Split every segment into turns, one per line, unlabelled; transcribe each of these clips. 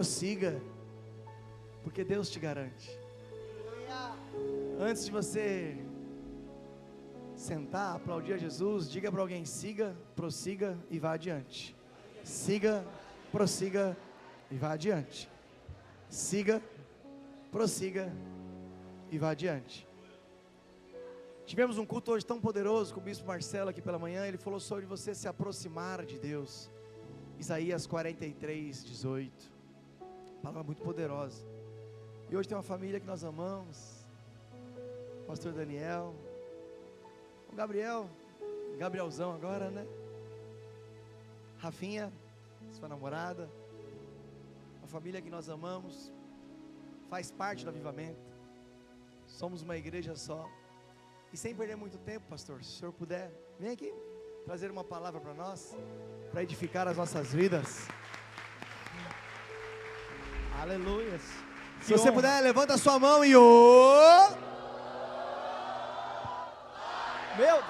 Prossiga, porque Deus te garante. Antes de você sentar, aplaudir a Jesus, diga para alguém: siga, prossiga e vá adiante. Siga, prossiga e vá adiante. Siga, prossiga e vá adiante. Tivemos um culto hoje tão poderoso com o bispo Marcelo aqui pela manhã. Ele falou sobre você se aproximar de Deus. Isaías 43, 18. Palavra muito poderosa. E hoje tem uma família que nós amamos. Pastor Daniel, o Gabrielzão agora, né? Rafinha, sua namorada. Uma família que nós amamos. Faz parte do avivamento. Somos uma igreja só. E sem perder muito tempo, pastor, se o senhor puder, vem aqui trazer uma palavra para nós, para edificar as nossas vidas.
Aleluias.
Se você puder, levanta a sua mão e
Meu Deus.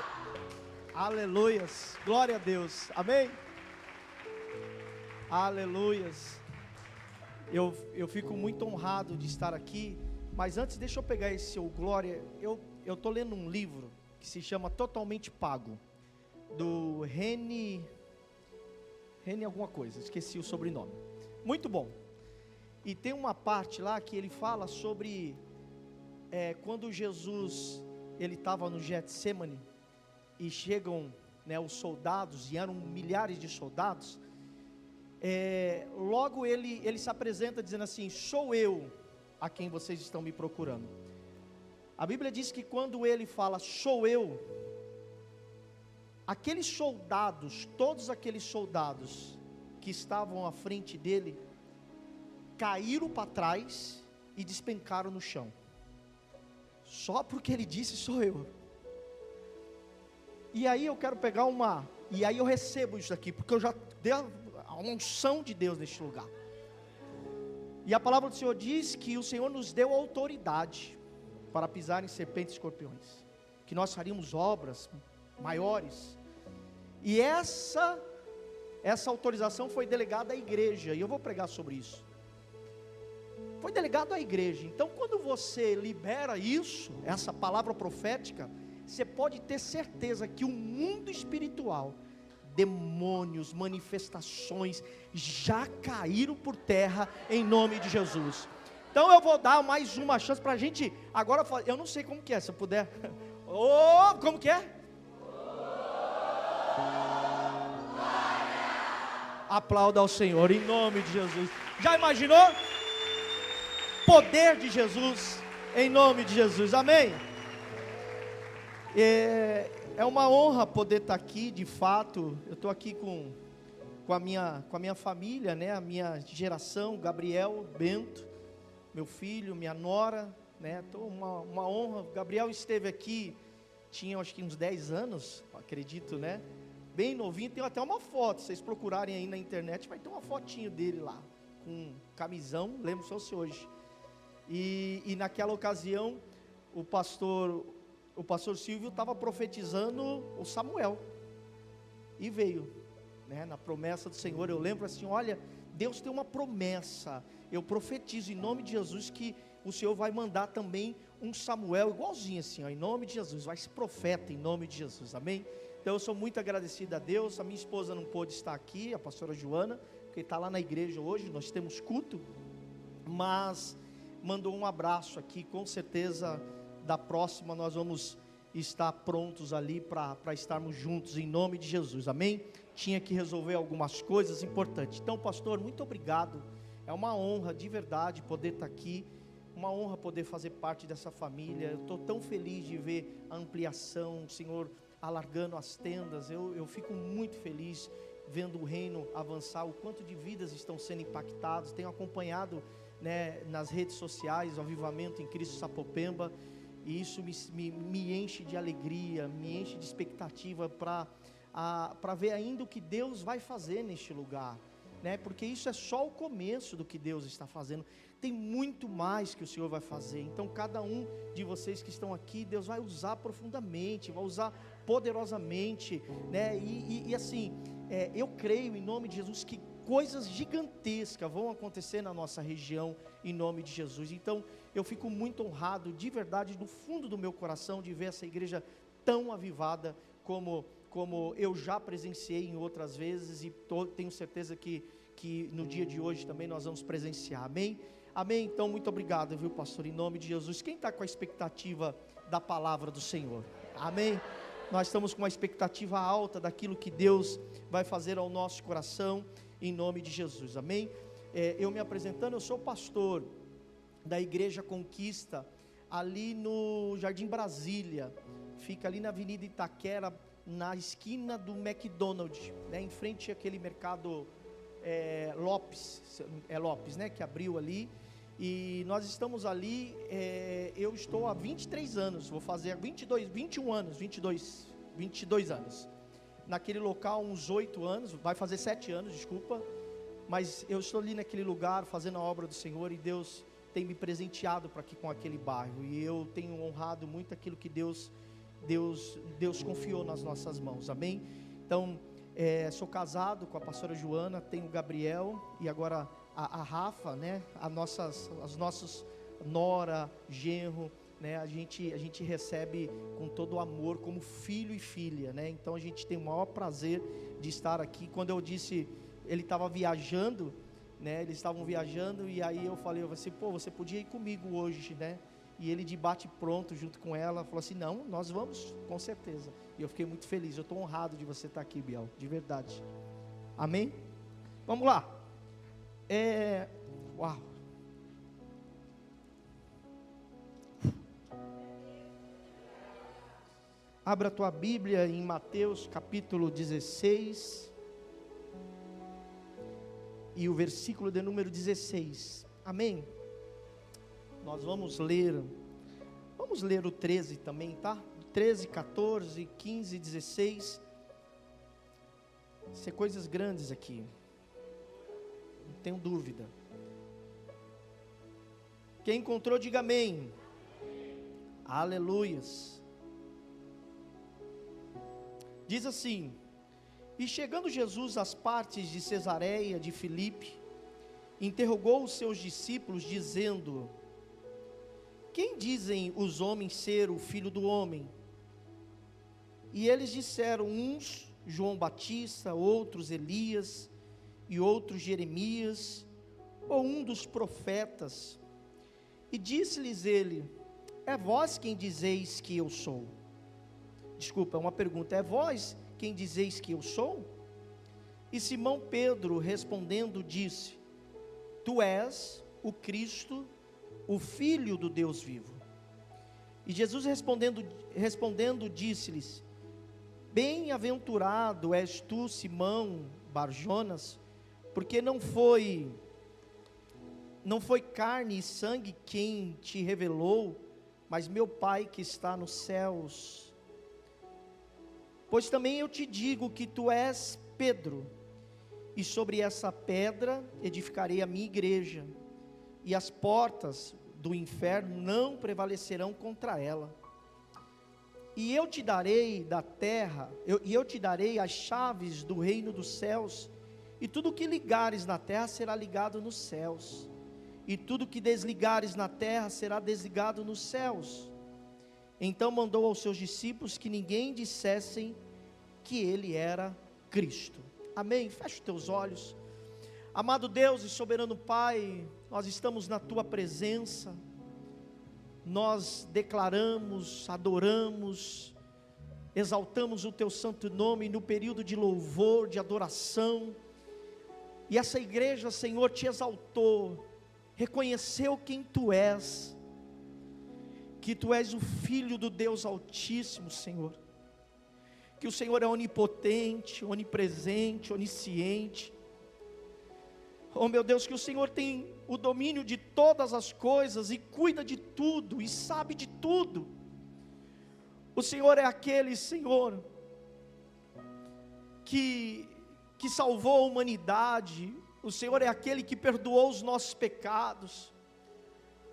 Aleluias. Glória a Deus. Amém. Aleluias. Eu fico muito honrado de estar aqui. Mas antes, deixa eu pegar esse seu glória. Eu estou lendo um livro que se chama Totalmente Pago, do Reni alguma coisa, esqueci o sobrenome. Muito bom. E tem uma parte lá que ele fala sobre quando Jesus ele estava no Getsemane e chegam, né, os soldados, e eram milhares de soldados. Logo ele se apresenta dizendo assim: sou eu a quem vocês estão me procurando. A Bíblia diz que quando ele fala sou eu, aqueles soldados, todos aqueles soldados que estavam à frente dele, caíram para trás e despencaram no chão, só porque ele disse sou eu. E aí eu quero pegar e aí eu recebo isso aqui, porque eu já dei uma unção de Deus neste lugar. E a palavra do Senhor diz que o Senhor nos deu autoridade para pisar em serpentes e escorpiões, que nós faríamos obras maiores. E essa autorização foi delegada à igreja, e eu vou pregar sobre isso. Foi delegado à igreja. Então quando você libera isso, essa palavra profética, você pode ter certeza que o mundo espiritual, demônios, manifestações, já caíram por terra em nome de Jesus. Então eu vou dar mais uma chance para a gente agora fazer. Eu não sei como que é, se eu puder. Como que é? Aplauda ao Senhor em nome de Jesus. Já imaginou? Poder de Jesus em nome de Jesus, amém? É uma honra poder estar aqui, de fato. Eu estou aqui com a minha família, né? A minha geração, Gabriel, Bento, meu filho, minha nora, né? Uma honra. O Gabriel esteve aqui, tinha acho que uns 10 anos, acredito, né? Bem novinho, tem até uma foto, se vocês procurarem aí na internet, vai ter uma fotinho dele lá, com camisão, lembro só se hoje. E naquela ocasião, o pastor Silvio estava profetizando o Samuel, e veio, né, na promessa do Senhor. Eu lembro assim: olha, Deus tem uma promessa, eu profetizo em nome de Jesus que o Senhor vai mandar também um Samuel igualzinho assim, ó, em nome de Jesus, vai ser profeta em nome de Jesus, amém? Então eu sou muito agradecido a Deus. A minha esposa não pôde estar aqui, a pastora Joana, porque está lá na igreja hoje, nós temos culto, mas mandou um abraço aqui. Com certeza da próxima nós vamos estar prontos ali para estarmos juntos em nome de Jesus, amém? Tinha que resolver algumas coisas importantes. Então, pastor, muito obrigado. É uma honra de verdade poder estar aqui, uma honra poder fazer parte dessa família. Eu estou tão feliz de ver a ampliação, o Senhor alargando as tendas. Eu fico muito feliz vendo o reino avançar, o quanto de vidas estão sendo impactadas. Tenho acompanhado, né, nas redes sociais, o avivamento em Cristo Sapopemba, e isso me enche de alegria, me enche de expectativa para ver ainda o que Deus vai fazer neste lugar, né? Porque isso é só o começo do que Deus está fazendo. Tem muito mais que o Senhor vai fazer. Então cada um de vocês que estão aqui, Deus vai usar profundamente, vai usar poderosamente, né? E assim, eu creio em nome de Jesus que coisas gigantescas vão acontecer na nossa região, em nome de Jesus. Então, eu fico muito honrado, de verdade, do fundo do meu coração, de ver essa igreja tão avivada, como eu já presenciei em outras vezes, e tenho certeza que no dia de hoje também nós vamos presenciar, amém? Amém? Então, muito obrigado, viu, pastor, em nome de Jesus. Quem está com a expectativa da palavra do Senhor? Amém? Nós estamos com uma expectativa alta daquilo que Deus vai fazer ao nosso coração, em nome de Jesus, amém? Eu me apresentando, eu sou pastor da Igreja Conquista, ali no Jardim Brasília, fica ali na Avenida Itaquera, na esquina do McDonald's, né, em frente àquele mercado Lopes, né, que abriu ali, e nós estamos ali, eu estou há 23 anos, vou fazer 21 anos, 22 anos, naquele local uns 8 anos, vai fazer 7 anos, desculpa, mas eu estou ali naquele lugar, fazendo a obra do Senhor, e Deus tem me presenteado para aqui com aquele bairro, e eu tenho honrado muito aquilo que Deus confiou nas nossas mãos, amém? Então, sou casado com a pastora Joana, tenho o Gabriel, e agora a Rafa, né, as nossas nora, genro, né, a gente recebe com todo o amor, como filho e filha, né, então a gente tem o maior prazer de estar aqui. Quando eu disse, ele estava viajando, né, eles estavam viajando, e aí eu falei assim, pô, você podia ir comigo hoje, né, e ele de bate pronto, junto com ela, falou assim, não, nós vamos, com certeza, e eu fiquei muito feliz, eu estou honrado de você estar aqui, Biel, de verdade, amém? Vamos lá, uau, abra a tua Bíblia em Mateus capítulo 16, e o versículo de número 16, amém? Nós vamos ler o 13 também, tá? 13, 14, 15, 16, ser coisas grandes aqui, não tenho dúvida. Quem encontrou, diga amém. Aleluias. Diz assim: e chegando Jesus às partes de Cesareia de Filipe, interrogou os seus discípulos, dizendo: quem dizem os homens ser o Filho do Homem? E eles disseram, uns João Batista, outros Elias, e outros Jeremias, ou um dos profetas. E disse-lhes ele: é vós quem dizeis que eu sou? Desculpa, é uma pergunta, é vós quem dizeis que eu sou? E Simão Pedro respondendo disse: tu és o Cristo, o Filho do Deus vivo. E Jesus respondendo disse-lhes: bem-aventurado és tu, Simão Barjonas, porque não foi carne e sangue quem te revelou, mas meu Pai que está nos céus. Pois também eu te digo que tu és Pedro, e sobre essa pedra edificarei a minha igreja, e as portas do inferno não prevalecerão contra ela. E eu te darei da terra, eu te darei as chaves do reino dos céus, e tudo que ligares na terra será ligado nos céus, e tudo que desligares na terra será desligado nos céus. Então mandou aos seus discípulos que ninguém dissessem que ele era Cristo. Amém? Fecha os teus olhos. Amado Deus e soberano Pai, nós estamos na tua presença, nós declaramos, adoramos, exaltamos o teu santo nome no período de louvor, de adoração, e essa igreja, Senhor, te exaltou, reconheceu quem tu és, que tu és o Filho do Deus Altíssimo, Senhor, que o Senhor é onipotente, onipresente, onisciente. Oh meu Deus, que o Senhor tem o domínio de todas as coisas, e cuida de tudo, e sabe de tudo. O Senhor é aquele, Senhor, que salvou a humanidade. O Senhor é aquele que perdoou os nossos pecados.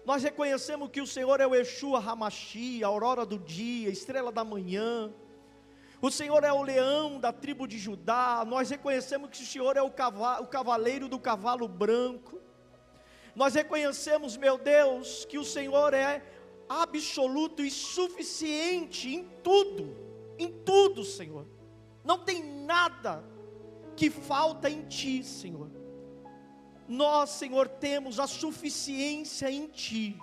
Nós reconhecemos que o Senhor é o Yeshua Hamashi, a aurora do dia, a estrela da manhã. O Senhor é o leão da tribo de Judá. Nós reconhecemos que o Senhor é o cavaleiro do cavalo branco. Nós reconhecemos, meu Deus, que o Senhor é absoluto e suficiente em tudo, Senhor. Não tem nada que falta em Ti, Senhor. Nós, Senhor, temos a suficiência em Ti,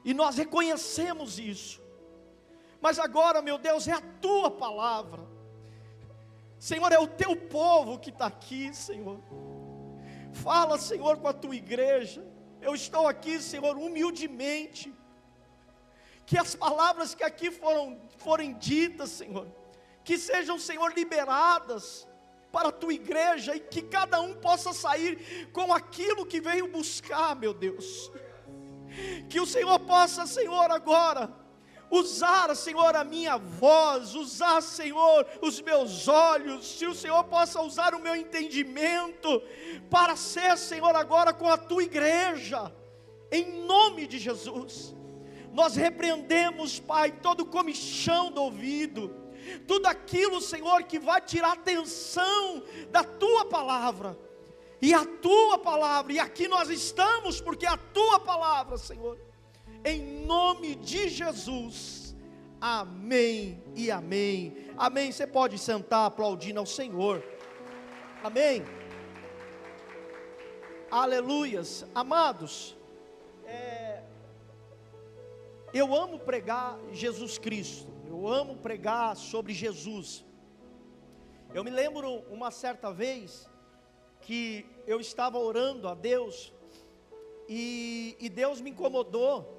e nós reconhecemos isso. Mas agora, meu Deus, é a Tua palavra, Senhor, é o Teu povo que está aqui, Senhor. Fala, Senhor, com a Tua igreja. Eu estou aqui, Senhor, humildemente. Que as palavras que aqui forem ditas, Senhor, que sejam, Senhor, liberadas para a Tua igreja, e que cada um possa sair com aquilo que veio buscar, meu Deus. Que o Senhor possa, Senhor, agora usar, Senhor, a minha voz, usar, Senhor, os meus olhos, se o Senhor possa usar o meu entendimento, para ser, Senhor, agora com a Tua igreja, em nome de Jesus. Nós repreendemos, Pai, todo comichão do ouvido, tudo aquilo, Senhor, que vai tirar a atenção da Tua palavra, e a Tua palavra, e aqui nós estamos, porque a Tua palavra, Senhor, em nome de Jesus, amém e amém, amém. Você pode sentar aplaudindo ao Senhor, amém, aleluias. Amados, eu amo pregar Jesus Cristo, eu amo pregar sobre Jesus. Eu me lembro uma certa vez, que eu estava orando a Deus, e Deus me incomodou,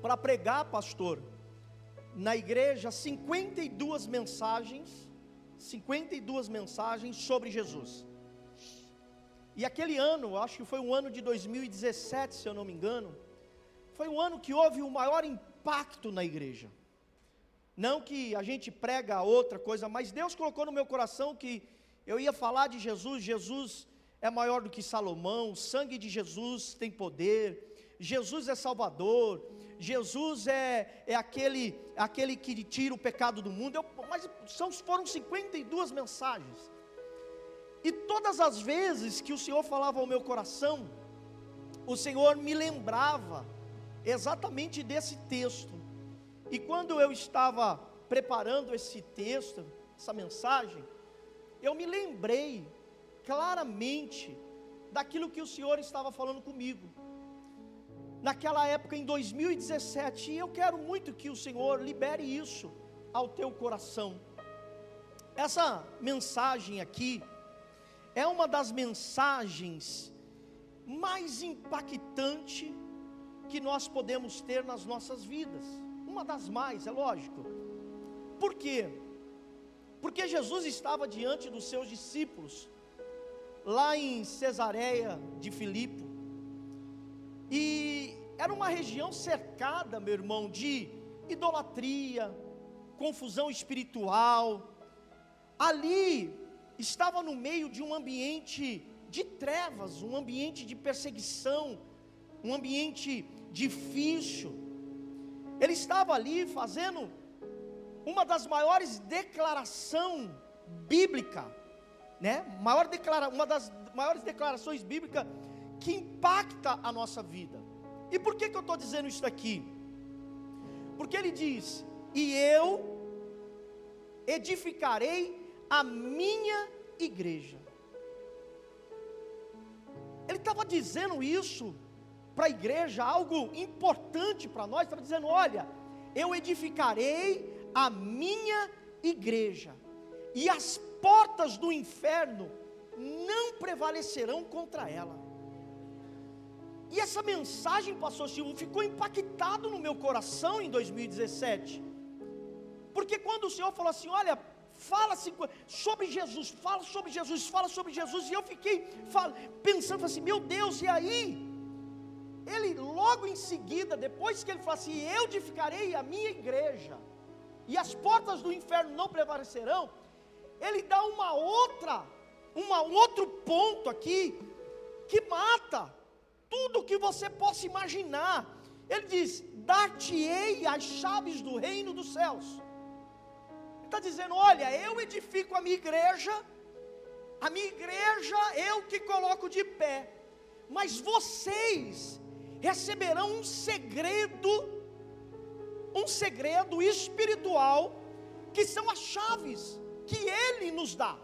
para pregar, pastor, na igreja, 52 mensagens sobre Jesus. E aquele ano, acho que foi um ano de 2017, se eu não me engano, foi um ano que houve o maior impacto na igreja. Não que a gente prega outra coisa, mas Deus colocou no meu coração que eu ia falar de Jesus. Jesus é maior do que Salomão, o sangue de Jesus tem poder, Jesus é Salvador, Jesus é aquele que tira o pecado do mundo. Foram 52 mensagens, e todas as vezes que o Senhor falava ao meu coração, o Senhor me lembrava exatamente desse texto. E quando eu estava preparando esse texto, essa mensagem, eu me lembrei claramente daquilo que o Senhor estava falando comigo naquela época, em 2017, e eu quero muito que o Senhor libere isso ao teu coração. Essa mensagem aqui é uma das mensagens mais impactantes que nós podemos ter nas nossas vidas, uma das mais, é lógico. Por quê? Porque Jesus estava diante dos seus discípulos, lá em Cesareia de Filipe, e era uma região cercada, meu irmão, de idolatria, confusão espiritual. Ali estava no meio de um ambiente de trevas, um ambiente de perseguição, um ambiente difícil. Ele estava ali fazendo uma das maiores declarações bíblicas, né? Uma das maiores declarações bíblicas que impacta a nossa vida. E por que eu estou dizendo isso aqui? Porque ele diz: e eu edificarei a minha igreja. Ele estava dizendo isso para a igreja, algo importante para nós. Estava dizendo: olha, eu edificarei a minha igreja, e as portas do inferno não prevalecerão contra ela. E essa mensagem, pastor Silvio, ficou impactado no meu coração em 2017, porque quando o Senhor falou assim: olha, fala sobre Jesus, fala sobre Jesus, fala sobre Jesus, e eu fiquei pensando assim: meu Deus, e aí? Ele logo em seguida, depois que ele falou assim: eu edificarei a minha igreja, e as portas do inferno não prevalecerão, ele dá um outro ponto aqui, que mata tudo que você possa imaginar. Ele diz: dar-te-ei as chaves do reino dos céus. está dizendo: olha, eu edifico a minha igreja eu que coloco de pé, mas vocês receberão um segredo espiritual, que são as chaves que Ele nos dá.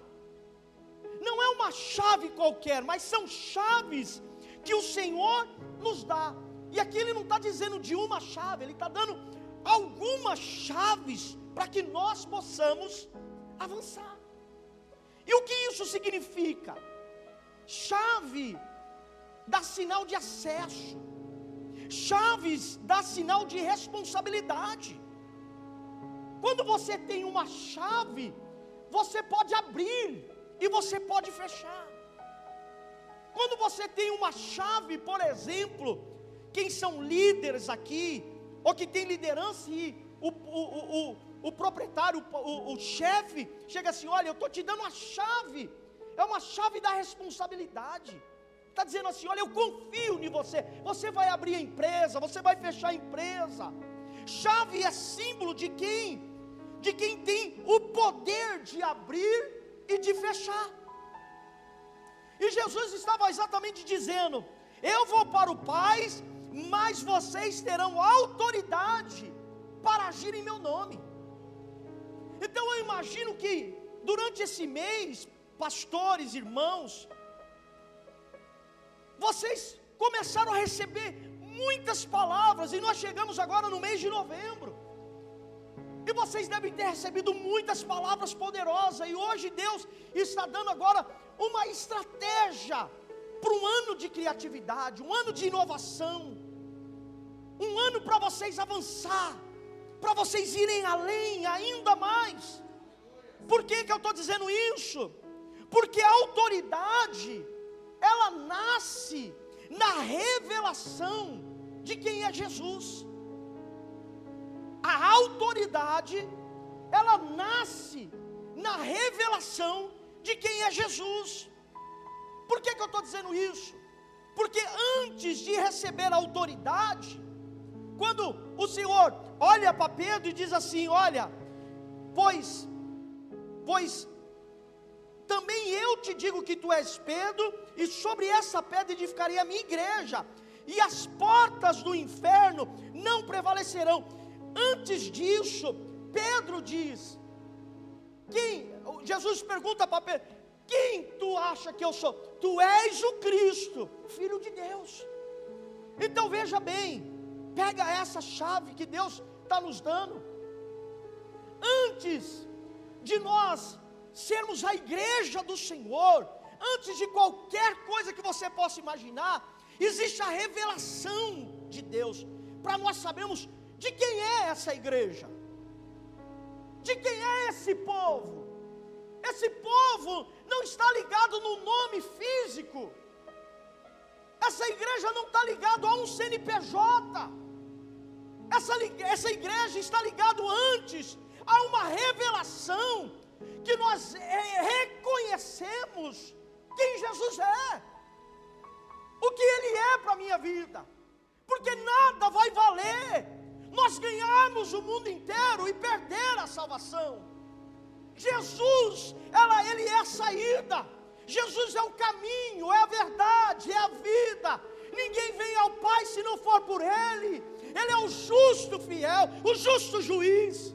Não é uma chave qualquer, mas são chaves que o Senhor nos dá. E aqui Ele não está dizendo de uma chave, Ele está dando algumas chaves para que nós possamos avançar. E o que isso significa? Chave dá sinal de acesso, chaves dá sinal de responsabilidade. Quando você tem uma chave, você pode abrir e você pode fechar. Quando você tem uma chave, por exemplo, quem são líderes aqui, ou que tem liderança, e o proprietário, o chefe, chega assim: olha, eu estou te dando uma chave, é uma chave da responsabilidade. Está dizendo assim: olha, eu confio em você, você vai abrir a empresa, você vai fechar a empresa. Chave é símbolo de quem tem o poder de abrir e de fechar. E Jesus estava exatamente dizendo: eu vou para o Pai, mas vocês terão autoridade para agir em meu nome. Então eu imagino que durante esse mês, pastores, irmãos, vocês começaram a receber muitas palavras, e nós chegamos agora no mês de novembro, e vocês devem ter recebido muitas palavras poderosas, e hoje Deus está dando agora uma estratégia para um ano de criatividade, um ano de inovação, um ano para vocês avançar, para vocês irem além ainda mais. Por que eu estou dizendo isso? Porque a autoridade, ela nasce na revelação de quem é Jesus. A autoridade, ela nasce na revelação de quem é Jesus. Por que eu estou dizendo isso? Porque antes de receber a autoridade, quando o Senhor olha para Pedro e diz assim: olha, pois também eu te digo que tu és Pedro, e sobre essa pedra edificarei a minha igreja, e as portas do inferno não prevalecerão. Antes disso, Pedro diz: Jesus pergunta para Pedro: quem tu acha que eu sou? Tu és o Cristo, Filho de Deus. Então veja bem, pega essa chave que Deus está nos dando. Antes de nós sermos a igreja do Senhor, antes de qualquer coisa que você possa imaginar, existe a revelação de Deus, para nós sabermos de quem é essa igreja, de quem é esse povo. Esse povo não está ligado no nome físico, essa igreja não está ligada a um CNPJ, essa igreja está ligada antes a uma revelação, que nós reconhecemos quem Jesus é, o que Ele é para a minha vida, porque nada vai valer nós ganharmos o mundo inteiro e perder a salvação. Jesus, Ele é a saída, Jesus é o caminho, é a verdade, é a vida. Ninguém vem ao Pai se não for por Ele. Ele é o justo fiel, o justo juiz.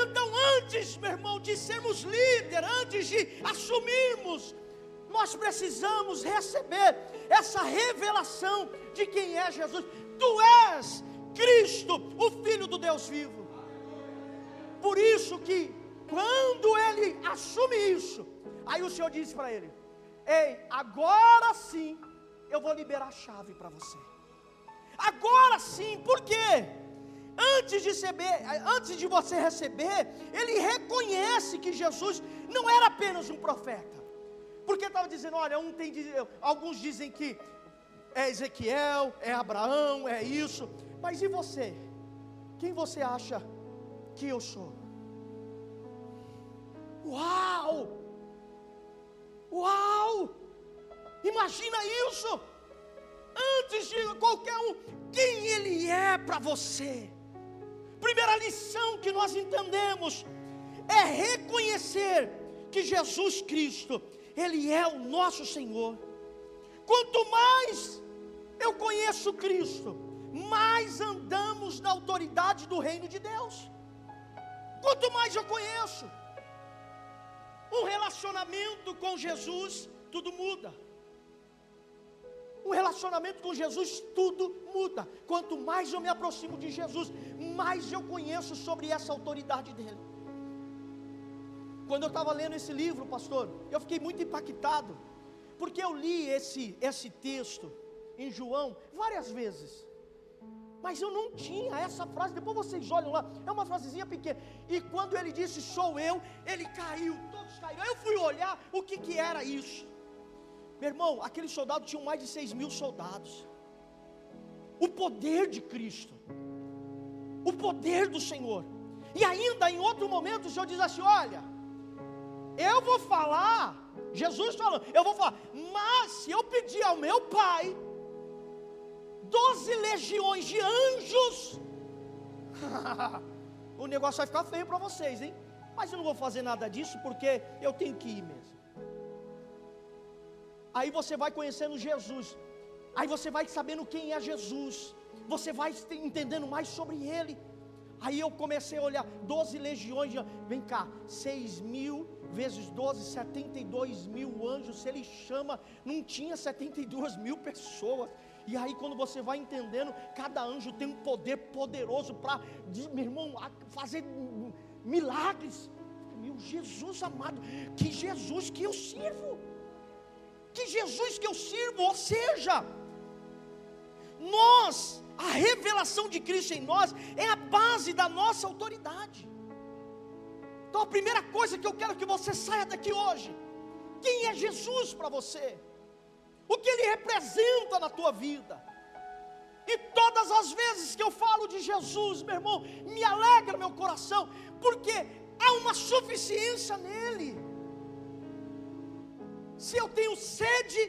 Então antes, meu irmão, de sermos líder, antes de assumirmos, nós precisamos receber essa revelação de quem é Jesus. Tu és Cristo, o Filho do Deus vivo. Por isso que quando ele assume isso, aí o Senhor diz para ele: ei, agora sim eu vou liberar a chave para você. Agora sim, por quê? Antes de você receber, ele reconhece que Jesus não era apenas um profeta, porque estava dizendo: olha, alguns dizem que é Ezequiel, é Abraão, é isso, mas e você? Quem você acha que eu sou? Uau! Uau! Imagina isso! Antes de qualquer um, quem Ele é para você? Primeira lição que nós entendemos é reconhecer que Jesus Cristo, Ele é o nosso Senhor. Quanto mais eu conheço Cristo, mais andamos na autoridade do reino de Deus. Quanto mais eu conheço, um relacionamento com Jesus, tudo muda. Um relacionamento com Jesus, tudo muda. Quanto mais eu me aproximo de Jesus, mais eu conheço sobre essa autoridade dele. Quando eu estava lendo esse livro, pastor, eu fiquei muito impactado, porque eu li esse texto em João várias vezes, mas eu não tinha essa frase. Depois vocês olham lá, é uma frasezinha pequena. E quando ele disse sou eu, ele caiu, todos caíram. Eu fui olhar o que era isso. Meu irmão, aquele soldado tinha mais de 6.000 soldados. O poder de Cristo, o poder do Senhor. E ainda em outro momento o Senhor diz assim: olha, eu vou falar, Jesus falando, eu vou falar, mas se eu pedir ao meu Pai 12 legiões de anjos, o negócio vai ficar feio para vocês, hein? Mas eu não vou fazer nada disso, porque eu tenho que ir mesmo. Aí você vai conhecendo Jesus, aí você vai sabendo quem é Jesus, você vai entendendo mais sobre Ele. Aí eu comecei a olhar, 12 legiões, vem cá, 6.000 vezes 12, 72.000 anjos. Se Ele chama, não tinha 72.000 pessoas. E aí quando você vai entendendo, cada anjo tem um poder poderoso para, meu irmão, fazer milagres. Meu Jesus amado, que Jesus que eu sirvo, que Jesus que eu sirvo. Ou seja, nós, a revelação de Cristo em nós é a base da nossa autoridade. Então a primeira coisa que eu quero que você saia daqui hoje: quem é Jesus para você? O que Ele representa na tua vida? E todas as vezes que eu falo de Jesus, meu irmão, me alegra meu coração, porque há uma suficiência nele. Se eu tenho sede,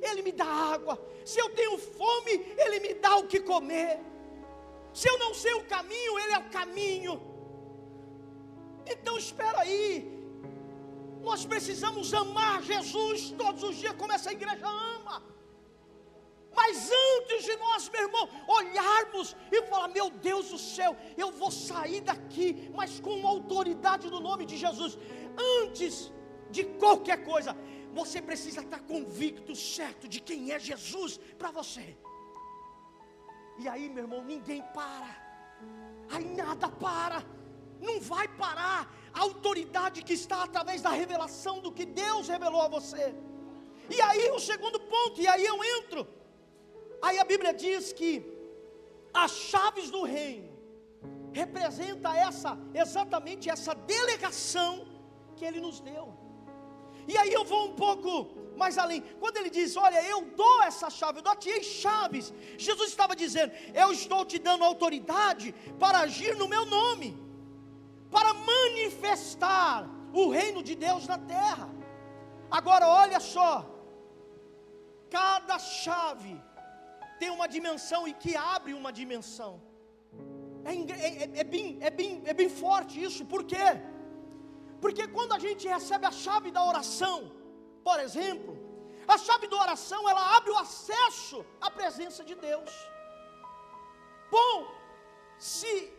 Ele me dá água. Se eu tenho fome, Ele me dá o que comer. Se eu não sei o caminho, Ele é o caminho. Então espera aí, nós precisamos amar Jesus todos os dias, como essa igreja ama. Mas antes de nós, meu irmão, olharmos e falar: meu Deus do céu, eu vou sair daqui, mas com a autoridade do nome de Jesus. Antes de qualquer coisa, você precisa estar convicto, certo, de quem é Jesus para você. E aí, meu irmão, ninguém para, aí nada para, não vai parar a autoridade que está através da revelação do que Deus revelou a você. E aí o segundo ponto, e aí eu entro, aí a Bíblia diz que as chaves do reino representa exatamente essa delegação que Ele nos deu. E aí eu vou um pouco mais além. Quando Ele diz: olha, eu dou essa chave, eu dou a ti chaves, Jesus estava dizendo: eu estou te dando autoridade para agir no meu nome, para manifestar o reino de Deus na terra. Agora olha só, cada chave tem uma dimensão e que abre uma dimensão. É bem forte isso. Por quê? Porque quando a gente recebe a chave da oração, por exemplo, a chave da oração, ela abre o acesso à presença de Deus. Bom, se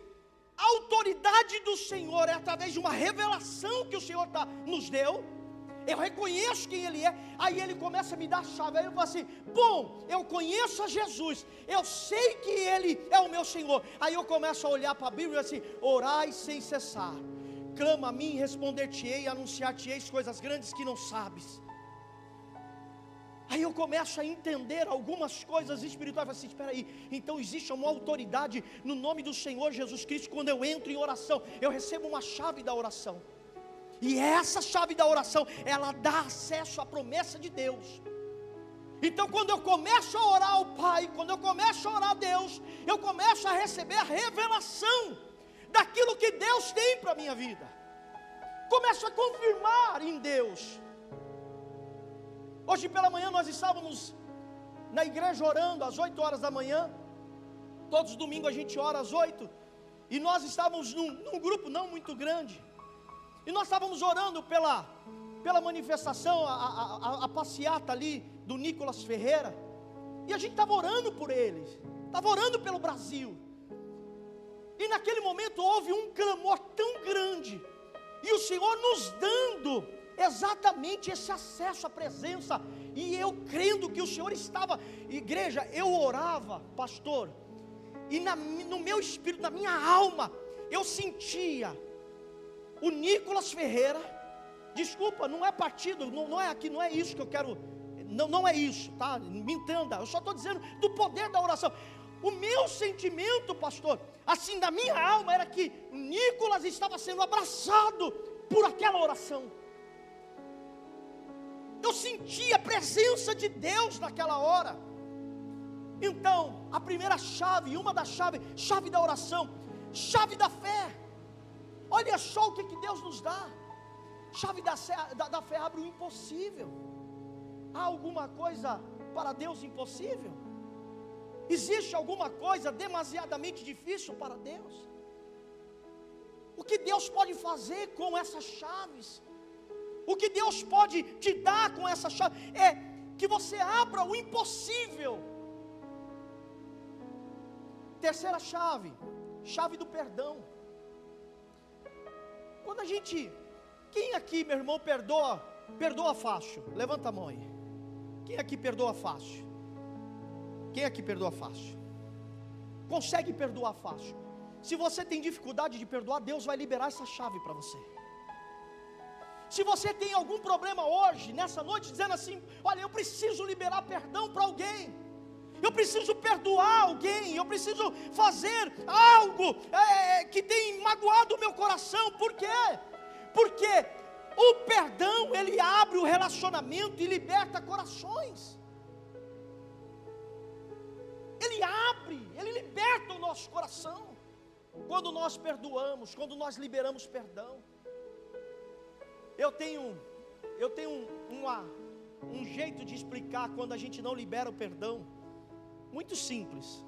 a autoridade do Senhor é através de uma revelação que o Senhor nos deu, eu reconheço quem Ele é, aí Ele começa a me dar a chave. Aí eu falo assim: bom, eu conheço a Jesus, eu sei que Ele é o meu Senhor. Aí eu começo a olhar para a Bíblia assim: orai sem cessar, clama a mim, responder-te-ei, anunciar-te-ei coisas grandes que não sabes. Aí eu começo a entender algumas coisas espirituais. Eu falo assim: espera aí, então existe uma autoridade no nome do Senhor Jesus Cristo. Quando eu entro em oração, eu recebo uma chave da oração. E essa chave da oração, ela dá acesso à promessa de Deus. Então quando eu começo a orar ao Pai, quando eu começo a orar a Deus, eu começo a receber a revelação daquilo que Deus tem para a minha vida. Começo a confirmar em Deus. Hoje pela manhã nós estávamos na igreja orando às 8 horas da manhã. Todos os domingos a gente ora às 8. E nós estávamos num grupo não muito grande. E nós estávamos orando pela manifestação, a passeata ali do Nicolas Ferreira. E a gente estava orando por eles, estava orando pelo Brasil. E naquele momento houve um clamor tão grande, e o Senhor nos dando exatamente esse acesso à presença, e eu crendo que o Senhor estava, igreja, eu orava, pastor, e no meu espírito, na minha alma, eu sentia o Nicolas Ferreira, desculpa, não é partido, não é aqui, não é isso que eu quero, não é isso, tá? Me entenda, eu só estou dizendo do poder da oração. O meu sentimento, pastor, assim da minha alma, era que Nicolas estava sendo abraçado por aquela oração. Eu sentia a presença de Deus naquela hora. Então, a primeira chave, uma das chaves, chave da oração, chave da fé. Olha só o que Deus nos dá. Chave da fé abre o impossível. Há alguma coisa para Deus impossível? Existe alguma coisa demasiadamente difícil para Deus? O que Deus pode fazer com essas chaves? O que Deus pode te dar com essa chave? É que você abra o impossível. Terceira chave, chave do perdão. Quando a gente, quem aqui, meu irmão, perdoa fácil? Levanta a mão aí. Quem aqui perdoa fácil? Quem aqui perdoa fácil? Consegue perdoar fácil? Se você tem dificuldade de perdoar, Deus vai liberar essa chave para você. Se você tem algum problema hoje, nessa noite, dizendo assim: olha, eu preciso liberar perdão para alguém, eu preciso perdoar alguém, eu preciso fazer algo que tem magoado o meu coração. Por quê? Porque o perdão, ele abre o relacionamento e liberta corações. Ele abre, ele liberta o nosso coração, quando nós perdoamos, quando nós liberamos perdão. Eu tenho um jeito de explicar quando a gente não libera o perdão, muito simples,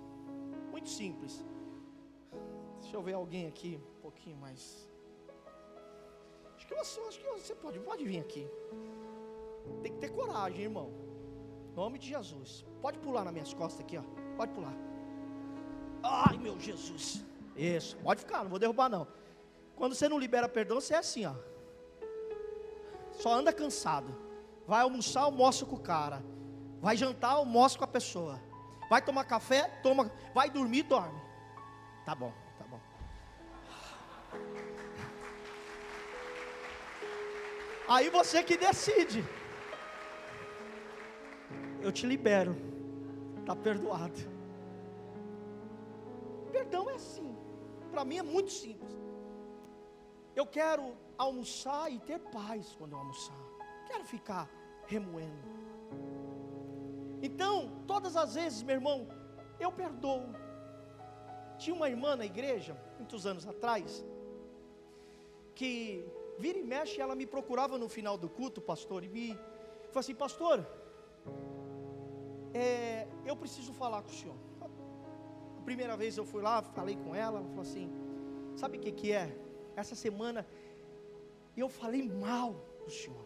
muito simples. Deixa eu ver alguém aqui, um pouquinho mais. Acho que você pode vir aqui. Tem que ter coragem, irmão. Em nome de Jesus. Pode pular nas minhas costas aqui, ó. Pode pular. Ai, meu Jesus. Isso, pode ficar, não vou derrubar não. Quando você não libera perdão, você é assim, ó. Só anda cansado. Vai almoçar, almoça com o cara. Vai jantar, almoça com a pessoa. Vai tomar café, toma. Vai dormir, dorme. Tá bom, tá bom. Aí você que decide. Eu te libero. Está perdoado. Perdão é assim. Para mim é muito simples. Eu quero almoçar e ter paz quando eu almoçar. Quero ficar remoendo. Então, todas as vezes, meu irmão, eu perdoo. Tinha uma irmã na igreja, muitos anos atrás, que vira e mexe, ela me procurava no final do culto, pastor, e me falou assim: pastor, eu preciso falar com o senhor. A primeira vez eu fui lá, falei com ela, ela falou assim: sabe o que é? Essa semana eu falei mal do senhor,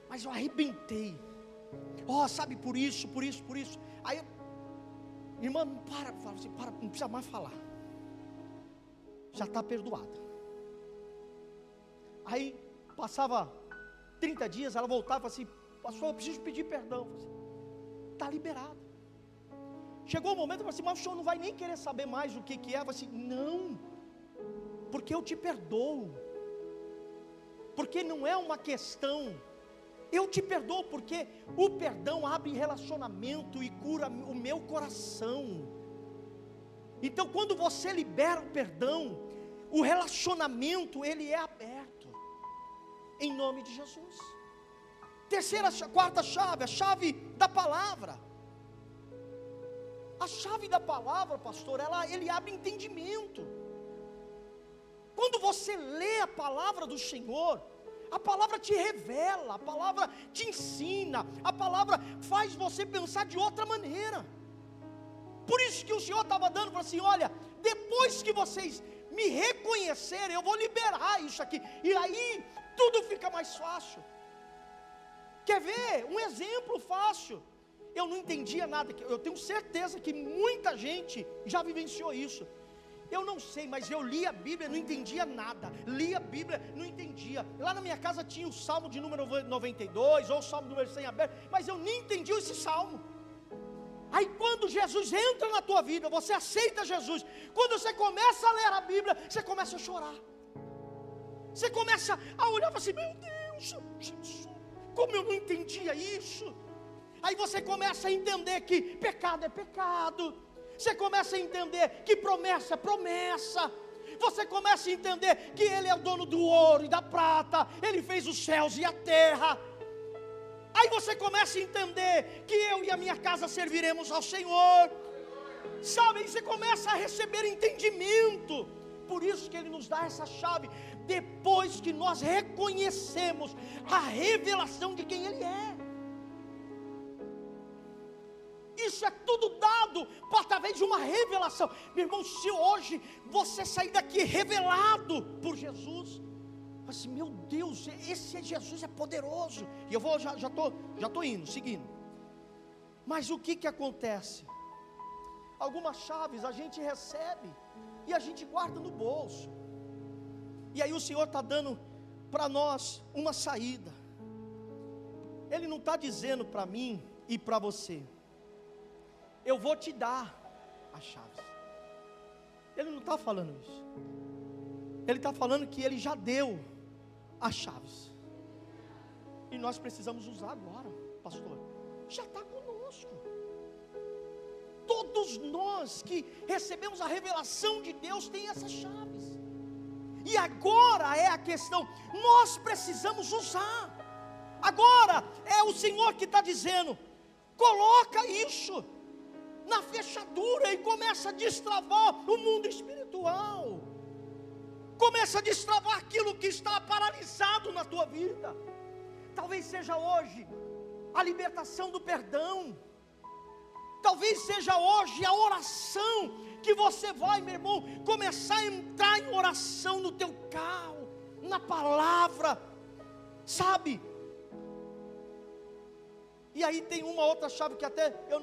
mas eu arrebentei. Sabe, por isso. Aí, irmã, para, não precisa mais falar. Já está perdoada. Aí, passava 30 dias, ela voltava assim: pastor, eu preciso pedir perdão. Está liberado. Chegou o momento, eu falei assim: mas o senhor não vai nem querer saber mais o que é? Eu falei assim: não, porque eu te perdoo. Porque não é uma questão, eu te perdoo porque o perdão abre relacionamento e cura o meu coração. Então, quando você libera o perdão, o relacionamento ele é aberto, em nome de Jesus. Quarta chave, a chave da palavra. A chave da palavra, pastor, ele abre entendimento. Quando você lê a palavra do Senhor, a palavra te revela, a palavra te ensina, a palavra faz você pensar de outra maneira. Por isso que o Senhor estava dando, falou assim: olha, depois que vocês me reconhecerem, eu vou liberar isso aqui, e aí tudo fica mais fácil. Quer ver um exemplo fácil? Eu não entendia nada, eu tenho certeza que muita gente já vivenciou isso. Eu não sei, mas eu li a Bíblia, não entendia nada. Li a Bíblia, não entendia. Lá na minha casa tinha o Salmo de número 92, ou o Salmo número 100 aberto, mas eu nem entendi esse Salmo. Aí quando Jesus entra na tua vida, você aceita Jesus. Quando você começa a ler a Bíblia, você começa a chorar. Você começa a olhar e falar assim, meu Deus, Jesus, como eu não entendia isso. Aí você começa a entender que pecado é pecado. Você começa a entender que promessa é promessa. Você começa a entender que Ele é o dono do ouro e da prata. Ele fez os céus e a terra. Aí você começa a entender que eu e a minha casa serviremos ao Senhor. Sabe, você começa a receber entendimento. Por isso que Ele nos dá essa chave. Depois que nós reconhecemos a revelação de quem Ele é. Isso é tudo dado através de uma revelação. Meu irmão, se hoje você sair daqui revelado por Jesus, assim, meu Deus, esse é Jesus, é poderoso. E eu vou, já tô indo, seguindo. Mas o que acontece? Algumas chaves a gente recebe e a gente guarda no bolso. E aí o Senhor está dando para nós uma saída. Ele não está dizendo para mim e para você, eu vou te dar as chaves. Ele não está falando isso. Ele está falando que Ele já deu as chaves. E nós precisamos usar agora, pastor. Já está conosco. Todos nós que recebemos a revelação de Deus tem essas chaves. E agora é a questão, nós precisamos usar. Agora é o Senhor que está dizendo, coloca isso na fechadura e começa a destravar o mundo espiritual. Começa a destravar aquilo que está paralisado na tua vida. Talvez seja hoje a libertação do perdão. Talvez seja hoje a oração que você vai, meu irmão, começar a entrar em oração no teu carro, na palavra, sabe? E aí tem uma outra chave que até eu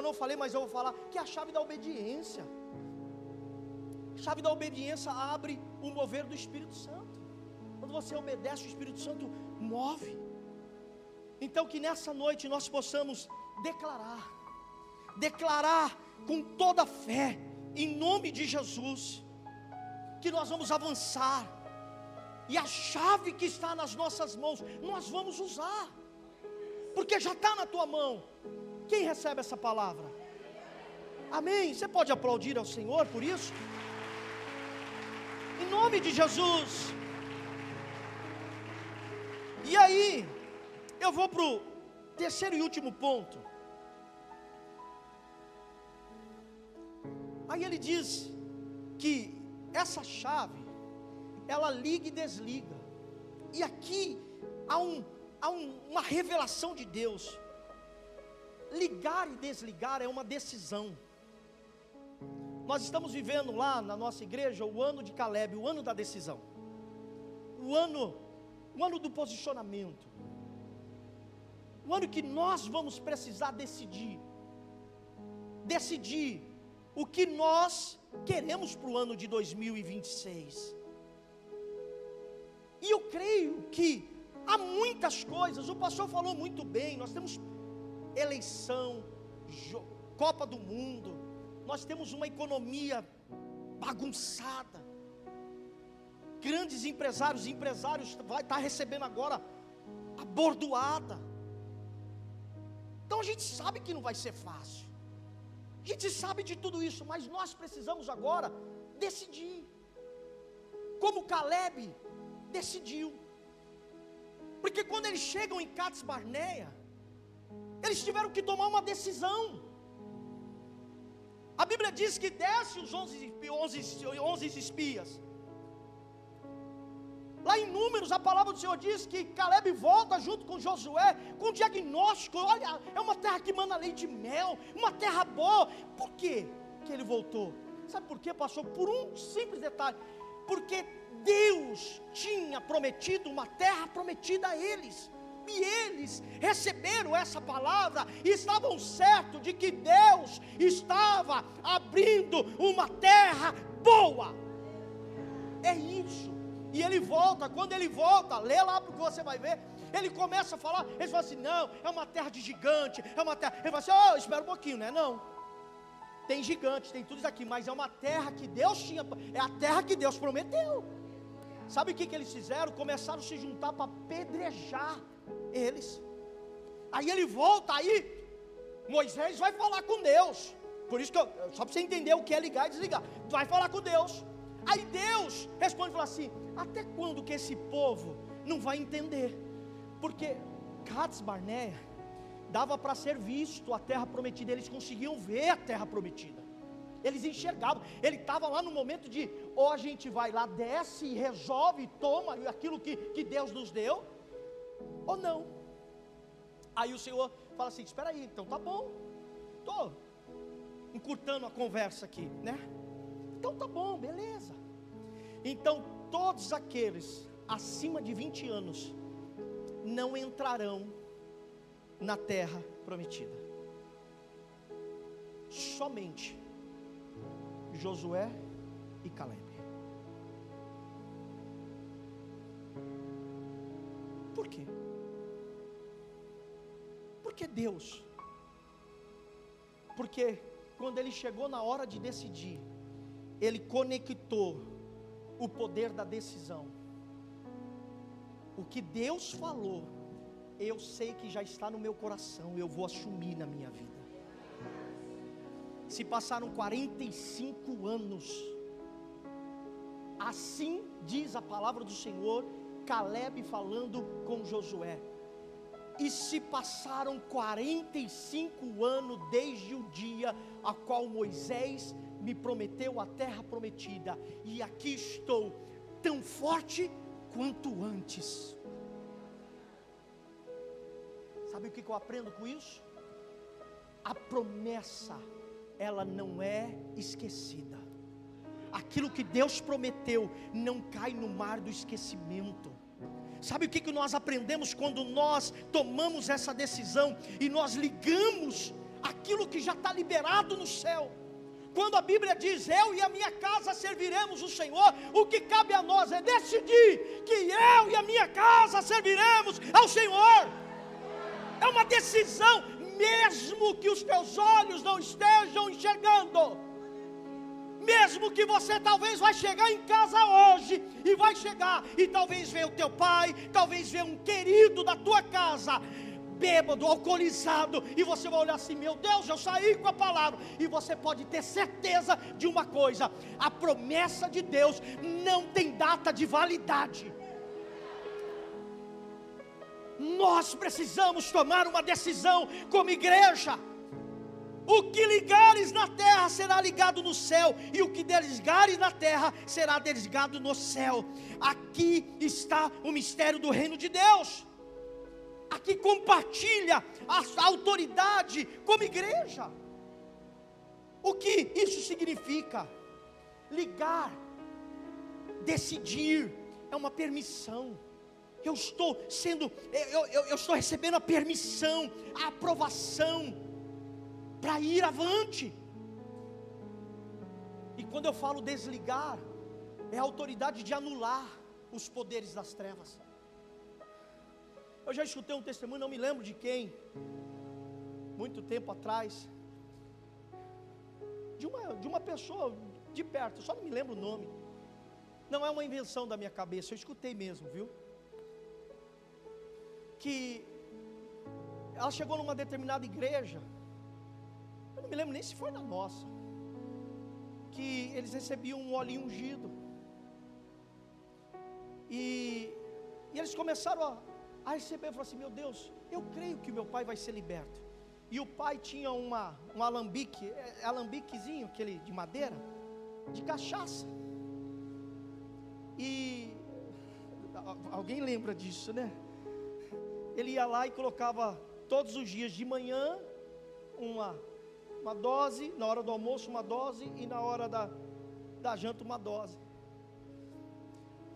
não falei, mas eu vou falar, que é a chave da obediência. A chave da obediência abre o mover do Espírito Santo. Quando você obedece, o Espírito Santo move. Então que nessa noite nós possamos declarar com toda a fé, em nome de Jesus, que nós vamos avançar, e a chave que está nas nossas mãos, nós vamos usar, porque já está na tua mão. Quem recebe essa palavra? Amém? Você pode aplaudir ao Senhor por isso? Em nome de Jesus. E aí, eu vou para o terceiro e último ponto. Aí ele diz que essa chave, ela liga e desliga. E aqui há uma revelação de Deus. Ligar e desligar é uma decisão. Nós estamos vivendo lá na nossa igreja o ano de Caleb, o ano da decisão, o ano do posicionamento, o ano que nós vamos precisar decidir o que nós queremos para o ano de 2026. E eu creio que há muitas coisas, o pastor falou muito bem, nós temos eleição, Copa do Mundo, nós temos uma economia bagunçada, grandes empresários vai estar recebendo agora a bordoada. Então a gente sabe que não vai ser fácil, a gente sabe de tudo isso, mas nós precisamos agora decidir, como Caleb decidiu. Porque quando eles chegam em Cades Barneia, eles tiveram que tomar uma decisão. A Bíblia diz que desce os 11 espias. Lá em Números, a palavra do Senhor diz que Caleb volta junto com Josué, com um diagnóstico, olha, é uma terra que mana leite e mel, uma terra boa. Por quê que ele voltou? Sabe por quê, pastor? Por um simples detalhe, porque Deus tinha prometido uma terra prometida a eles, e eles receberam essa palavra, e estavam certos de que Deus estava abrindo uma terra boa. É isso. E ele volta, quando ele volta, lê lá porque você vai ver, ele começa a falar, ele fala assim, não, é uma terra de gigante, é uma terra, ele fala assim, oh, espera um pouquinho, né? Não, tem gigantes, tem tudo isso aqui, mas é uma terra que Deus tinha, é a terra que Deus prometeu. Sabe o que eles fizeram? Começaram a se juntar para apedrejar eles. Aí ele volta, aí Moisés vai falar com Deus, por isso que só para você entender o que é ligar e desligar, vai falar com Deus. Aí Deus responde e fala assim, até quando que esse povo não vai entender? Porque Cades Barneia dava para ser visto a terra prometida, eles conseguiam ver a terra prometida, eles enxergavam, ele estava lá no momento de, ou a gente vai lá, desce e resolve, toma aquilo que Deus nos deu, ou não. Aí o Senhor fala assim, espera aí, então tá bom, estou encurtando a conversa aqui, né? Então tá bom, beleza. Então todos aqueles acima de 20 anos não entrarão na terra prometida. Somente Josué e Caleb. Por quê? Porque Deus. Porque quando ele chegou na hora de decidir, ele conectou o poder da decisão. O que Deus falou, eu sei que já está no meu coração, eu vou assumir na minha vida. Se passaram 45 anos, assim diz a palavra do Senhor, Caleb falando com Josué. E se passaram 45 anos desde o dia a qual Moisés me prometeu a terra prometida, e aqui estou, tão forte quanto antes. Sabe o que eu aprendo com isso? A promessa, ela não é esquecida. Aquilo que Deus prometeu não cai no mar do esquecimento. Sabe o que nós aprendemos quando nós tomamos essa decisão e nós ligamos aquilo que já está liberado no céu? Quando a Bíblia diz, eu e a minha casa serviremos o Senhor, o que cabe a nós é decidir que eu e a minha casa serviremos ao Senhor. É uma decisão, mesmo que os teus olhos não estejam enxergando, mesmo que você talvez vai chegar em casa hoje, e vai chegar, e talvez venha o teu pai, talvez venha um querido da tua casa, bêbado, alcoolizado, e você vai olhar assim, meu Deus, eu saí com a palavra, e você pode ter certeza de uma coisa, a promessa de Deus não tem data de validade. Nós precisamos tomar uma decisão como igreja. O que ligares na terra será ligado no céu, e o que desligares na terra será desligado no céu. Aqui está o mistério do reino de Deus. Aqui compartilha a autoridade como igreja. O que isso significa? Ligar, decidir, é uma permissão. Eu estou recebendo a permissão, a aprovação para ir avante. E quando eu falo desligar, é a autoridade de anular os poderes das trevas. Eu já escutei um testemunho, não me lembro de quem, muito tempo atrás, de uma pessoa de perto, só não me lembro o nome. Não é uma invenção da minha cabeça, eu escutei mesmo, viu? Que ela chegou numa determinada igreja, eu não me lembro nem se foi na nossa, que eles recebiam um óleo ungido, e eles começaram a receber, falaram assim, meu Deus, eu creio que meu pai vai ser liberto. E o pai tinha um alambiquezinho, aquele de madeira, de cachaça, e alguém lembra disso, né? Ele ia lá e colocava todos os dias de manhã uma dose, na hora do almoço uma dose, e na hora da janta uma dose.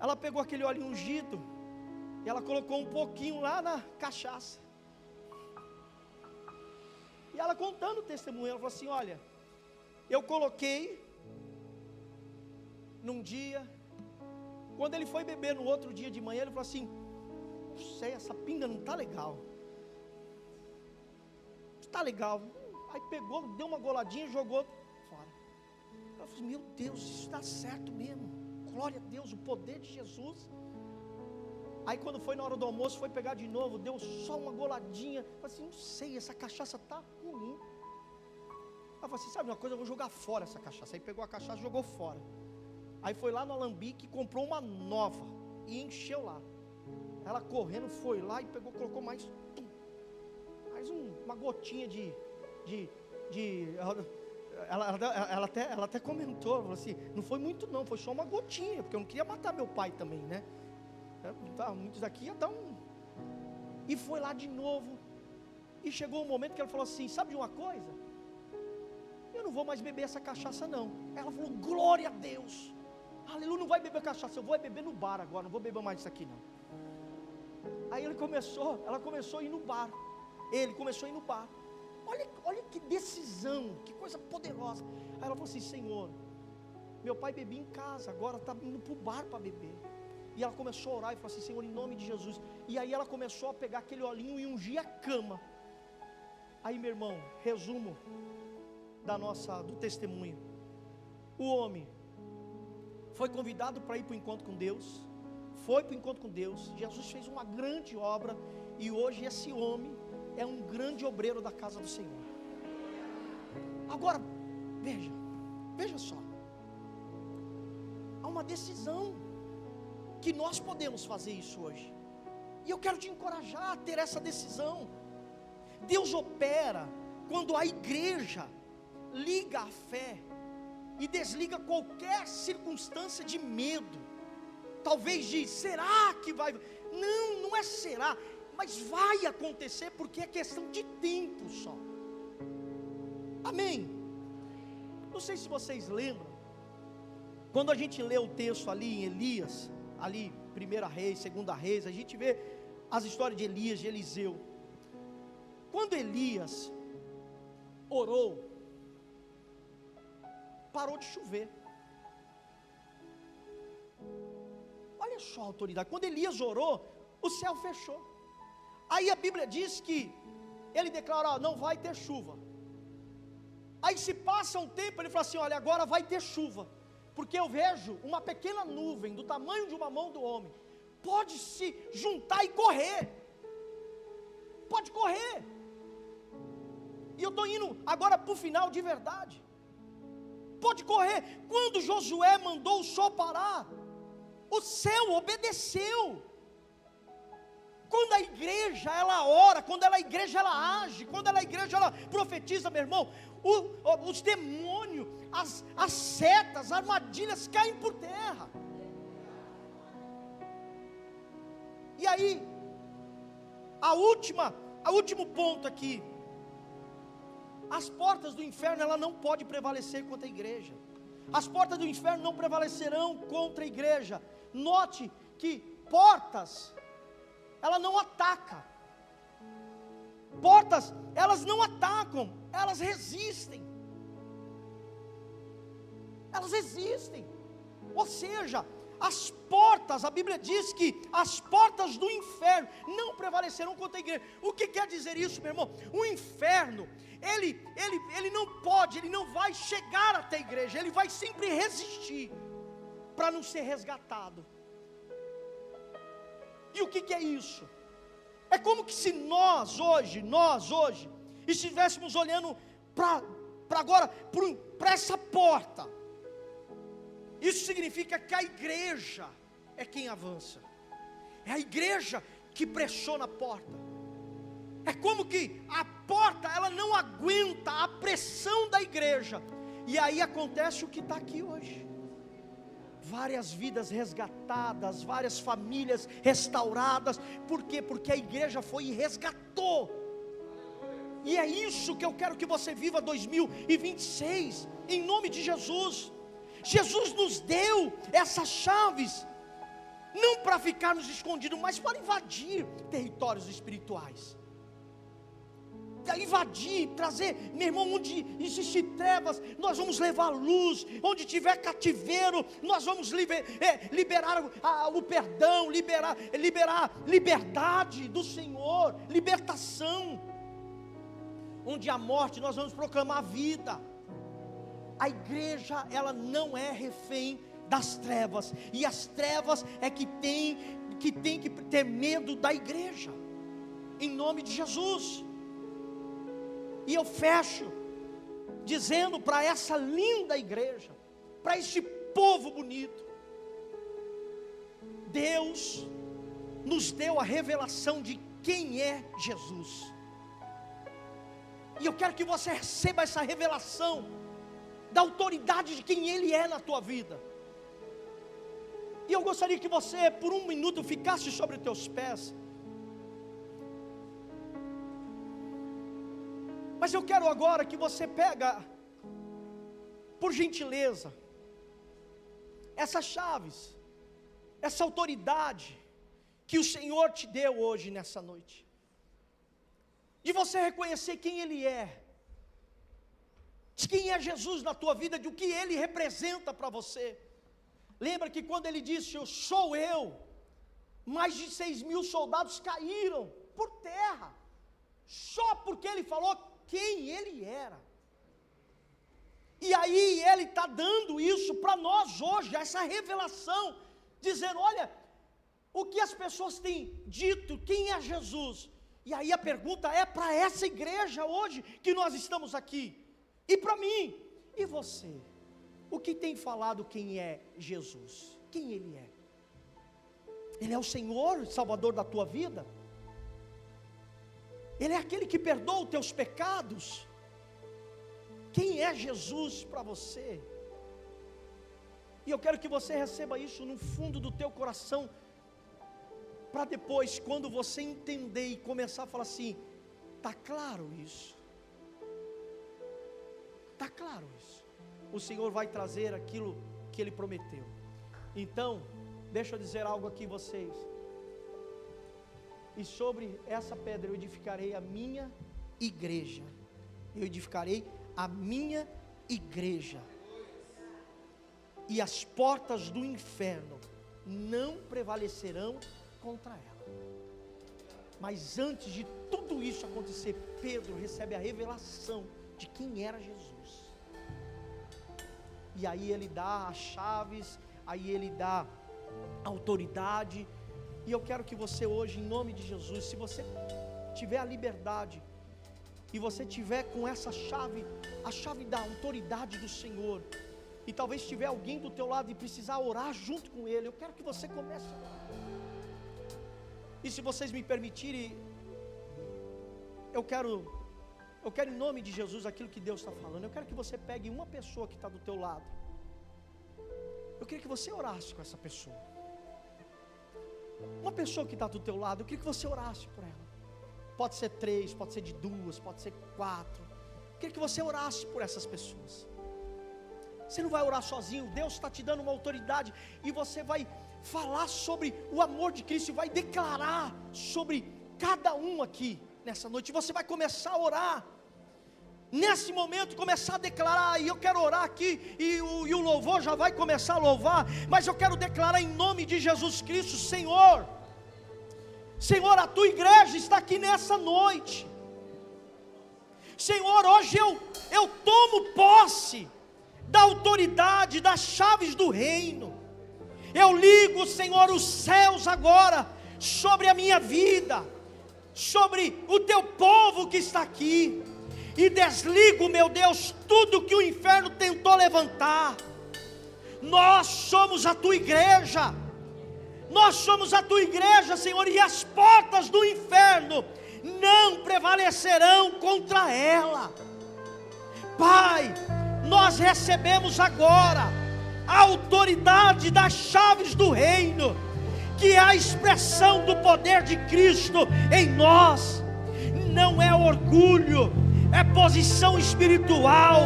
ela pegou aquele óleo ungido e ela colocou um pouquinho lá na cachaça. E ela contando o testemunho, ela falou assim: olha, eu coloquei num dia, quando ele foi beber no outro dia de manhã, ele falou assim: não sei, essa pinga não está legal. Está legal. Aí pegou, deu uma goladinha e jogou fora. Ela falou: meu Deus, isso dá certo mesmo. Glória a Deus, o poder de Jesus. Aí quando foi na hora do almoço, foi pegar de novo, deu só uma goladinha. Eu falei assim: não sei, essa cachaça está ruim. Ela falou assim: sabe uma coisa, eu vou jogar fora essa cachaça. Aí pegou a cachaça e jogou fora. Aí foi lá no Alambique e comprou uma nova e encheu lá. Ela correndo foi lá e pegou, colocou mais uma gotinha ela até comentou, falou assim: não foi muito não, foi só uma gotinha, porque eu não queria matar meu pai também, né? Muitos aqui ia dar E foi lá de novo. E chegou um momento que ela falou assim: sabe de uma coisa? Eu não vou mais beber essa cachaça não. Ela falou: glória a Deus, aleluia, não vai beber cachaça, eu vou beber no bar agora, não vou beber mais isso aqui não. Aí ela começou a ir no bar. Ele começou a ir no bar. Olha que decisão, que coisa poderosa. Aí ela falou assim: Senhor, meu pai bebia em casa, agora está indo para o bar para beber. E ela começou a orar e falou assim: Senhor, em nome de Jesus. E aí ela começou a pegar aquele olhinho e ungir a cama. Aí, meu irmão, resumo do testemunho. O homem foi convidado para ir para o encontro com Deus. Foi para o encontro com Deus. Jesus fez uma grande obra. E hoje esse homem é um grande obreiro da casa do Senhor. Agora, veja só. Há uma decisão que nós podemos fazer isso hoje. E eu quero te encorajar a ter essa decisão. Deus opera quando a igreja liga a fé e desliga qualquer circunstância de medo. Talvez de será que vai? Não é será, mas vai acontecer, porque é questão de tempo só. Amém? Não sei se vocês lembram, quando a gente lê o texto ali em Elias, ali 1 Reis, 2 Reis, a gente vê as histórias de Elias, de Eliseu. Quando Elias orou, parou de chover. Olha só a autoridade. Quando Elias orou, o céu fechou. Aí a Bíblia diz que ele declara: não vai ter chuva. Aí se passa um tempo, ele fala assim: olha, agora vai ter chuva, porque eu vejo uma pequena nuvem do tamanho de uma mão do homem, pode se juntar e correr. Pode correr. E eu estou indo agora para o final de verdade. Pode correr. Quando Josué mandou o sol parar, o céu obedeceu. Quando a igreja ela ora, quando a igreja ela age, quando a igreja ela profetiza, meu irmão, os demônios, as setas, as armadilhas caem por terra. E aí, último ponto aqui: as portas do inferno ela não pode prevalecer contra a igreja. As portas do inferno não prevalecerão contra a igreja. Note que portas ela não ataca. Portas, elas não atacam, elas resistem. Elas resistem. Ou seja, as portas, a Bíblia diz que as portas do inferno não prevalecerão contra a igreja. O que quer dizer isso, meu irmão? O inferno, ele não pode, ele não vai chegar até a igreja, ele vai sempre resistir para não ser resgatado. E o que é isso? É como que se nós hoje, estivéssemos olhando para essa porta. Isso significa que a igreja é quem avança. É a igreja que pressiona a porta. É como que a porta ela não aguenta a pressão da igreja. E aí acontece o que está aqui hoje. Várias vidas resgatadas, várias famílias restauradas. Por quê? Porque a igreja foi e resgatou. E é isso que eu quero que você viva 2026, em nome de Jesus. Jesus nos deu essas chaves. não para ficarmos escondidos, mas para invadir territórios espirituais. Invadir, trazer, meu irmão, onde existir trevas, nós vamos levar luz. Onde tiver cativeiro, nós vamos liberar o perdão, liberar liberdade do Senhor, libertação. Onde há morte, nós vamos proclamar a vida. A igreja, ela não é refém das trevas, e as trevas é que tem que ter medo da igreja, em nome de Jesus. E eu fecho dizendo para essa linda igreja, para este povo bonito, Deus nos deu a revelação de quem é Jesus. E eu quero que você receba essa revelação da autoridade de quem Ele é na tua vida. E eu gostaria que você, por um minuto, ficasse sobre os teus pés. Mas eu quero agora que você pega, por gentileza, essas chaves, essa autoridade que o Senhor te deu hoje nessa noite, de você reconhecer quem Ele é, de quem é Jesus na tua vida, de o que Ele representa para você. Lembra que quando Ele disse, eu sou eu, mais de 6.000 soldados caíram por terra, só porque Ele falou quem Ele era. E aí Ele está dando isso para nós hoje, essa revelação, dizendo, olha, o que as pessoas têm dito, quem é Jesus? E aí a pergunta é para essa igreja hoje, que nós estamos aqui, e para mim, e você? O que tem falado quem é Jesus? Quem Ele é? Ele é o Senhor, Salvador da tua vida? Ele é aquele que perdoa os teus pecados? Quem é Jesus para você? E eu quero que você receba isso no fundo do teu coração, para depois, quando você entender e começar a falar assim, está claro isso? Está claro isso? O Senhor vai trazer aquilo que Ele prometeu. Então, deixa eu dizer algo aqui vocês. E sobre essa pedra eu edificarei a minha igreja. Eu edificarei a minha igreja. E as portas do inferno não prevalecerão contra ela. Mas antes de tudo isso acontecer, Pedro recebe a revelação de quem era Jesus. E aí ele dá as chaves, aí ele dá a autoridade. E eu quero que você hoje, em nome de Jesus, se você tiver a liberdade, e você tiver com essa chave, a chave da autoridade do Senhor, e talvez tiver alguém do teu lado e precisar orar junto com ele, eu quero que você comece a orar. E se vocês me permitirem, eu quero em nome de Jesus, aquilo que Deus está falando, eu quero que você pegue uma pessoa que está do teu lado, eu queria que você orasse com essa pessoa, uma pessoa que está do teu lado, eu queria que você orasse por ela, pode ser 3, pode ser de 2, pode ser 4, eu queria que você orasse por essas pessoas. Você não vai orar sozinho, Deus está te dando uma autoridade, e você vai falar sobre o amor de Cristo, e vai declarar sobre cada um aqui, nessa noite, você vai começar a orar, nesse momento, começar a declarar, e eu quero orar aqui, e o louvor já vai começar a louvar, mas eu quero declarar em nome de Jesus Cristo, Senhor, a tua igreja está aqui nessa noite, Senhor, hoje eu tomo posse da autoridade, das chaves do reino, eu ligo, Senhor, os céus agora, sobre a minha vida, sobre o teu povo que está aqui, e desligo, meu Deus, tudo que o inferno tentou levantar. Nós somos a tua igreja, Senhor, e as portas do inferno não prevalecerão contra ela. Pai, nós recebemos agora a autoridade das chaves do reino, que é a expressão do poder de Cristo em nós. Não é orgulho, é posição espiritual,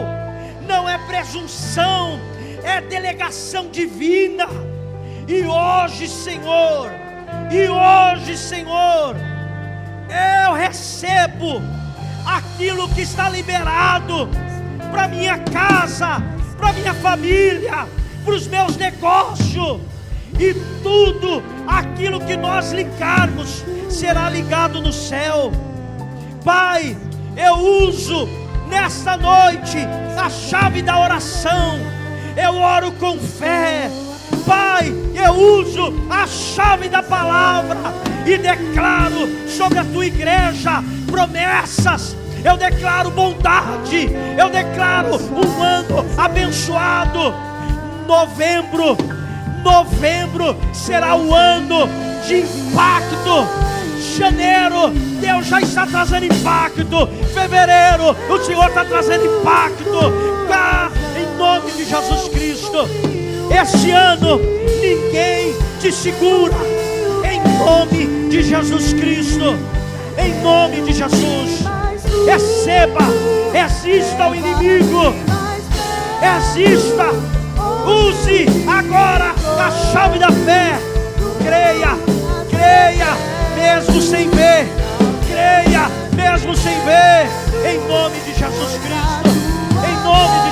não é presunção, é delegação divina. E hoje, Senhor, eu recebo aquilo que está liberado para minha casa, para minha família, para os meus negócios, e tudo aquilo que nós ligarmos será ligado no céu. Pai, eu uso nesta noite a chave da oração, eu oro com fé. Pai, eu uso a chave da palavra e declaro sobre a tua igreja promessas. Eu declaro bondade, eu declaro um ano abençoado. Novembro será o ano de impacto. Janeiro, Deus já está trazendo impacto. Fevereiro, o Senhor está trazendo impacto. Em nome de Jesus Cristo. Este ano, ninguém te segura. Em nome de Jesus Cristo. Em nome de Jesus. Receba, resista ao inimigo. Resista. Use agora a chave da fé. Creia, mesmo sem ver. Creia, mesmo sem ver. Em nome de Jesus Cristo. Em nome de